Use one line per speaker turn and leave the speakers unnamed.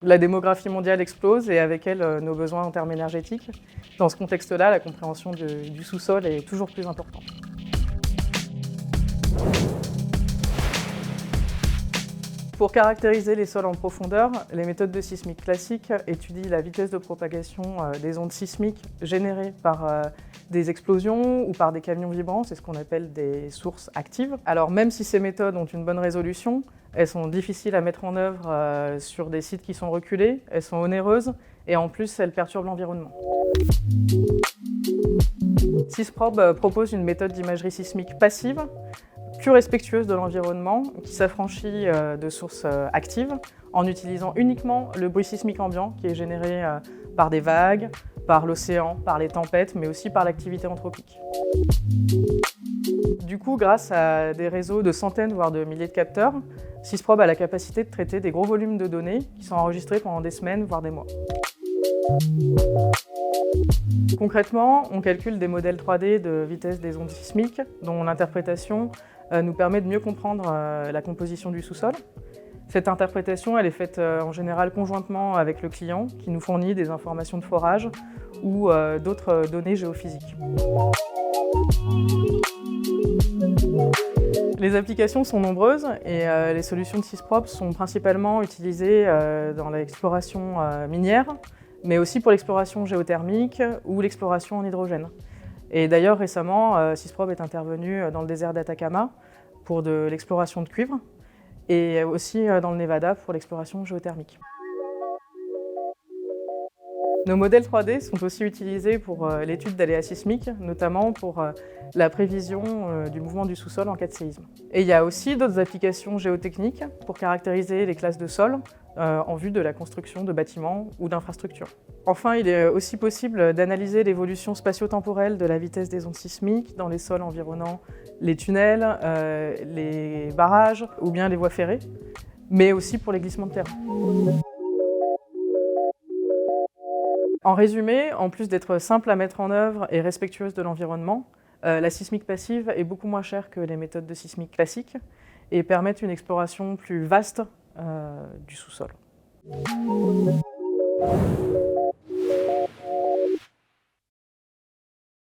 La démographie mondiale explose et avec elle nos besoins en termes énergétiques. Dans ce contexte-là, la compréhension du sous-sol est toujours plus importante. Pour caractériser les sols en profondeur, les méthodes de sismique classiques étudient la vitesse de propagation des ondes sismiques générées par des explosions ou par des camions vibrants, c'est ce qu'on appelle des sources actives. Alors même si ces méthodes ont une bonne résolution, elles sont difficiles à mettre en œuvre sur des sites qui sont reculés, elles sont onéreuses et en plus elles perturbent l'environnement. SysProbe propose une méthode d'imagerie sismique passive, plus respectueuse de l'environnement, qui s'affranchit de sources actives en utilisant uniquement le bruit sismique ambiant qui est généré par des vagues, par l'océan, par les tempêtes, mais aussi par l'activité anthropique. Du coup, grâce à des réseaux de centaines voire de milliers de capteurs, SysProbe a la capacité de traiter des gros volumes de données qui sont enregistrés pendant des semaines voire des mois. Concrètement, on calcule des modèles 3D de vitesse des ondes sismiques dont l'interprétation nous permet de mieux comprendre la composition du sous-sol. Cette interprétation elle est faite en général conjointement avec le client qui nous fournit des informations de forage ou d'autres données géophysiques. Les applications sont nombreuses et les solutions de SysProbe sont principalement utilisées dans l'exploration minière, mais aussi pour l'exploration géothermique ou l'exploration en hydrogène. Et d'ailleurs récemment, SysProbe est intervenu dans le désert d'Atacama pour de l'exploration de cuivre et aussi dans le Nevada pour l'exploration géothermique. Nos modèles 3D sont aussi utilisés pour l'étude d'aléas sismiques, notamment pour la prévision du mouvement du sous-sol en cas de séisme. Et il y a aussi d'autres applications géotechniques pour caractériser les classes de sol en vue de la construction de bâtiments ou d'infrastructures. Enfin, il est aussi possible d'analyser l'évolution spatio-temporelle de la vitesse des ondes sismiques dans les sols environnant les tunnels, les barrages ou bien les voies ferrées, mais aussi pour les glissements de terrain. En résumé, en plus d'être simple à mettre en œuvre et respectueuse de l'environnement, la sismique passive est beaucoup moins chère que les méthodes de sismique classiques et permettent une exploration plus vaste du sous-sol.